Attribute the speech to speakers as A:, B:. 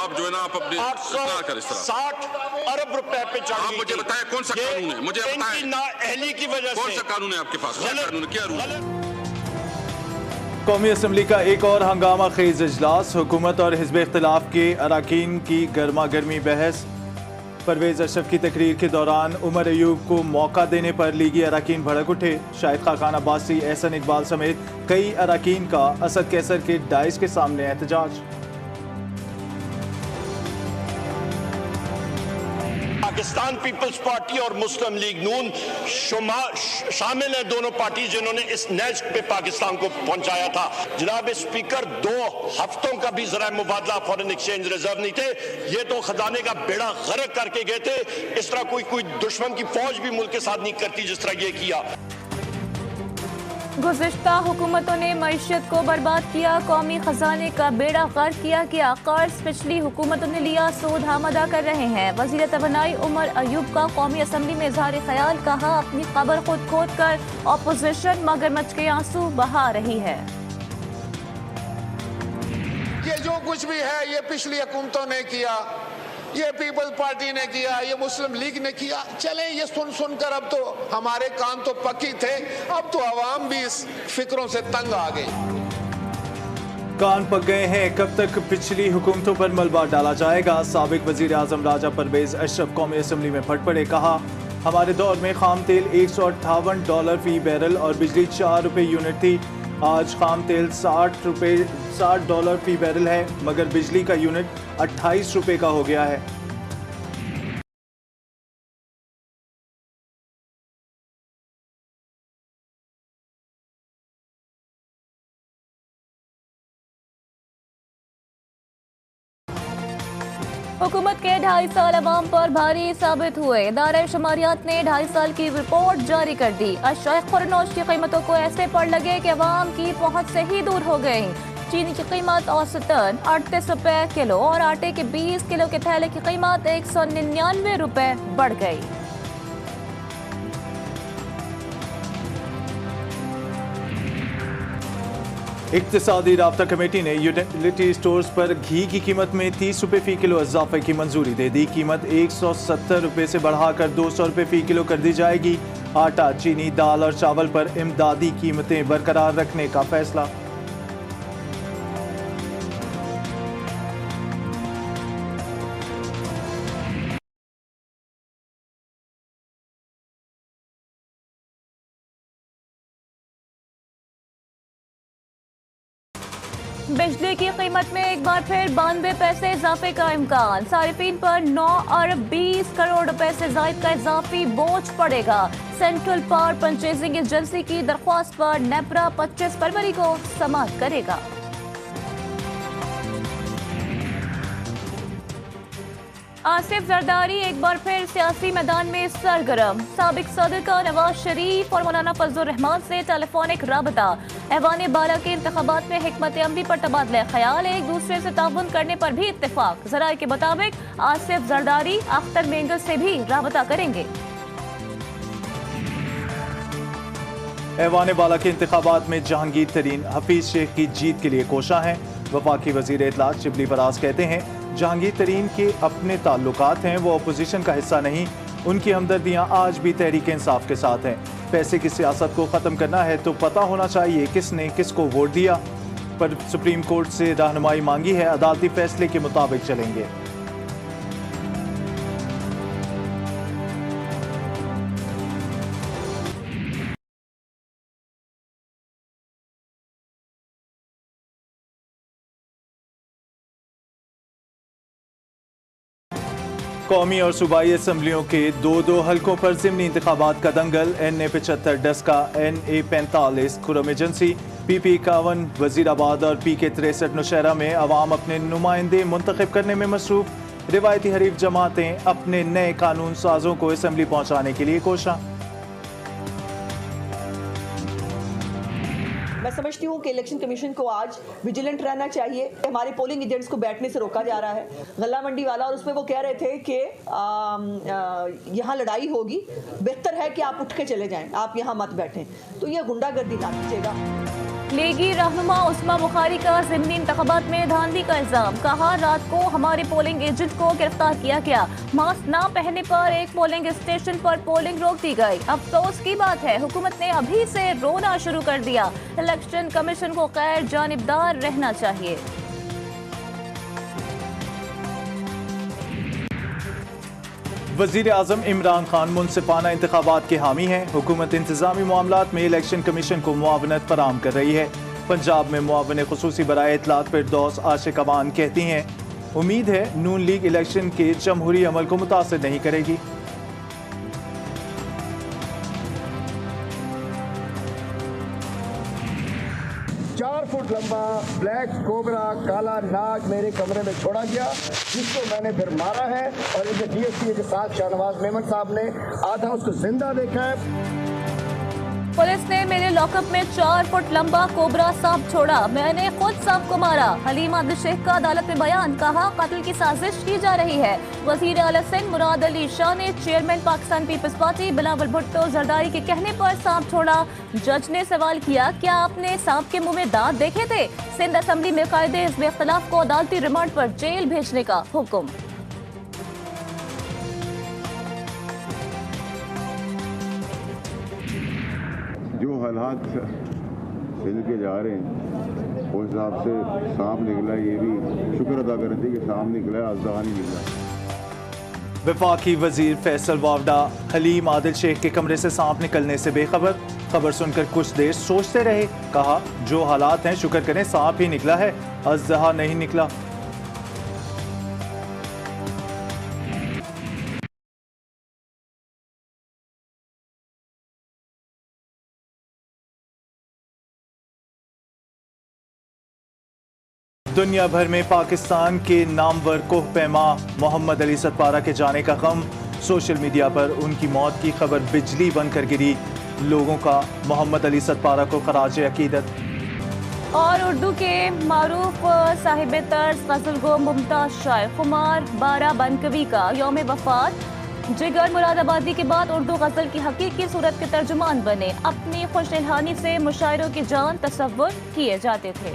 A: आप जो है ना आप अपनी इतना कर इस तरह
B: 60 अरब रुपए पे चढ़
A: आप
B: गई
A: मुझे
B: थी।
A: बताएं कौन सा कानून है, मुझे
B: इनकी
A: बताएं
B: नाअहली की वजह
A: कौन
B: से
A: सा कानून है आपके पास, क्या कानून है, क्या रूल है?
C: कौमी असम्बली का एक और हंगामा खेज इजलास, हुकूमत और हिज़्ब इख्तिलाफ के अरकान की गर्मा गर्मी बहस। परवेज अशरफ की तकरीर के दौरान उमर अयूब को मौका देने पर लीगी अरकान भड़क उठे। शाहिद खाकान अब्बासी, एहसन इकबाल समेत कई अरकान का असद कैसर के डाइस के सामने एहतजाज।
B: पाकिस्तान पीपल्स पार्टी और मुस्लिम लीग नून शामिल है, दोनों पार्टी जिन्होंने इस नैज पे पाकिस्तान को पहुंचाया था। जनाब स्पीकर, 2 हफ्तों का भी जरा मुबादला फॉरेन एक्सचेंज रिजर्व नहीं थे, ये तो खजाने का बेड़ा गर्क करके गए थे। इस तरह कोई दुश्मन की फौज भी मुल्क के साथ नहीं करती जिस तरह ये किया।
D: गुज़िश्ता हुकूमतों ने मईशत को बर्बाद किया, कौमी खजाने का बेड़ा गर्क किया गया, कर्ज पिछली हुकूमतों ने लिया, सूद हम अदा कर रहे हैं। वज़ीर तवानाई उमर अयूब का कौमी असम्बली में इज़हार ख्याल, कहा अपनी कब्र खुद खोद कर अपोजिशन मगरमच्छ के आंसू बहा रही है।
E: ये जो कुछ भी है ये पिछली हुकूमतों ने किया, ये पीपल्स पार्टी ने किया, ये मुस्लिम लीग ने किया। चलें, ये सुन सुनकर अब तो हमारे कान तो पक्की थे, अब तो अवाम भी इस फिक्रों से तंग आ गई।
C: कान पक गए हैं, कब तक पिछली हुकूमतों पर मलबा डाला जाएगा? साबिक वजीर आजम राजा परवेज अशरफ कौमी असम्बली में फट पड़े, कहा हमारे दौर में खाम तेल $158 फी बैरल और बिजली ₹4 यूनिट थी। आज खाम तेल $60 फी बैरल है, मगर बिजली का यूनिट ₹28 का हो गया है।
D: हुकूमत के 2.5 साल अवाम पर भारी साबित हुए। इदारा शुमारियात ने 2.5 साल की रिपोर्ट जारी कर दी। अशाए खुरनोश की कीमतों को ऐसे पड़ लगे कि अवाम की पहुंच से ही दूर हो गई। चीनी की कीमत औसतन ₹38 किलो और आटे के 20 किलो के थैले की कीमत ₹199 बढ़ गई।
C: इक्तिसादी राब्ता कमेटी ने यूटिलिटी स्टोर्स पर घी की कीमत में ₹30 फी किलो इजाफे की मंजूरी दे दी। कीमत ₹170 से बढ़ाकर ₹200 फी किलो कर दी जाएगी। आटा, चीनी, दाल और चावल पर इमदादी कीमतें बरकरार रखने का फैसला।
D: बिजली की कीमत में एक बार फिर 92 पैसे इजाफे का इम्कान। सारिफीन पर 9 अरब 20 करोड़ रुपए से जायद का इजाफी बोझ पड़ेगा। सेंट्रल पावर परचेजिंग एजेंसी की दरख्वास्त पर नेपरा 25 फरवरी को समाअत करेगा। आसिफ जरदारी एक बार फिर सियासी मैदान में सरगर्म। साबिक सदर का नवाज शरीफ और मौलाना फजल रहमान से टेलीफोनिक राबता। ऐवान बाला के इंतखाबात में हिकमत अमली पर तबादला ख्याल, एक दूसरे से ताउन करने पर भी इत्तेफाक। जराये के मुताबिक आसिफ जरदारी अख्तर मेंगल से भी राबता करेंगे।
C: ऐवान बाला के इंतखाबात में जहांगीर तरीन हफीज शेख की जीत के लिए कोशा हैं। वफाकी वजीर इत्तलात शिबली फराज कहते हैं जहांगीर तरीन के अपने ताल्लुकात हैं, वो अपोजिशन का हिस्सा नहीं। उनकी हमदर्दियां आज भी तहरीक इंसाफ के साथ हैं। पैसे की सियासत को ख़त्म करना है तो पता होना चाहिए किसने किसको वोट दिया। पर सुप्रीम कोर्ट से रहनुमाई मांगी है, अदालती फैसले के मुताबिक चलेंगे। कौमी और सूबाई असम्बलियों के 2 हलकों पर ज़िमनी इंतखाबात का दंगल। NA 75 Daska, NA 45 Khurram agency, PP 51 Wazirabad और PK 63 नौशहरा में अवाम अपने नुमाइंदे मुंतखब करने में मसरूफ। रिवायती हरीफ जमातें अपने नए कानून साजों को असम्बली पहुँचाने के लिए कोशा।
F: मैं समझती हूँ कि इलेक्शन कमीशन को आज विजिलेंट रहना चाहिए। हमारे पोलिंग एजेंट्स को बैठने से रोका जा रहा है। गल्ला मंडी वाला और उसमें वो कह रहे थे कि यहाँ लड़ाई होगी, बेहतर है कि आप उठ के चले जाएं, आप यहाँ मत बैठें। तो ये गुंडागर्दी ना कीजिएगा।
D: लीगी रहनुमा उस्मा बुखारी का ज़िमनी इंतखाबात में धांधली का इल्जाम। कहा रात को हमारे पोलिंग एजेंट को गिरफ्तार किया गया। मास्क ना पहनने पर एक पोलिंग स्टेशन पर पोलिंग रोक दी गई। अफसोस की बात है हुकूमत ने अभी से रोना शुरू कर दिया। इलेक्शन कमीशन को गैर जानिबदार रहना चाहिए।
C: वजीर आजम इमरान खान मुनसिफाना इंतखाबात के हामी हैं। हुकूमत इंतजामी मामलात में इलेक्शन कमीशन को मुआवनत फराहम कर रही है। पंजाब में मुआवन खुसूसी बराए इत्तलात फिरदौस आशिक अवान कहती हैं उम्मीद है नून लीग इलेक्शन के जमहूरी अमल को मुतासिर नहीं करेगी।
G: 4 फुट लंबा ब्लैक कोबरा काला नाग मेरे कमरे में छोड़ा गया, जिसको मैंने फिर मारा है और इनके डीएसपी के साथ शाहनवाज मेमन साहब ने आधा उसको जिंदा देखा है।
D: पुलिस ने मेरे लॉकअप में 4 फुट लंबा कोबरा सांप छोड़ा। मैंने खुद सांप को मारा। हलीम आदिल शेख का अदालत में बयान। कहा कत्ल की साजिश की जा रही है। वजीर आला सिंध मुराद अली शाह ने चेयरमैन पाकिस्तान पीपल्स पार्टी बिलावल भुट्टो जरदारी के कहने पर सांप छोड़ा। जज ने सवाल किया क्या आपने सांप के मुंह में दांत देखे थे? सिंध असेंबली में कायदे हिज़्ब इख्तिलाफ को अदालती रिमांड पर जेल भेजने का हुक्म।
H: जो हालात सिंध के जा रहे हैं उस हिसाब से सांप निकला, ये भी शुक्र अदा करते हैं कि सांप निकला, अज़दा नहीं निकला।
C: वफाकी वजीर फैसल वावडा हलीम आदिल शेख के कमरे से सांप निकलने से बेखबर। खबर सुनकर कुछ देर सोचते रहे। कहा जो हालात हैं शुक्र करें सांप ही निकला है, अज़दा नहीं निकला। दुनिया भर में पाकिस्तान के नामवर कोह पैमा मोहम्मद अली सतपारा के जाने का गम। सोशल मीडिया पर उनकी मौत की खबर बिजली बनकर गिरी। लोगों का मोहम्मद अली सतपारा को खराज अकीदत।
D: और उर्दू के मारूफ साहिब तर्ज गजल गो मुमताज शायर खुमार बारा बनकवी का यौम वफात। जिगर मुरादाबादी के बाद उर्दू गजल की हकीकी सूरत के तर्जुमान बने। अपनी खुश इल्हानी से मुशायरों की जान तसव्वुर किए जाते थे।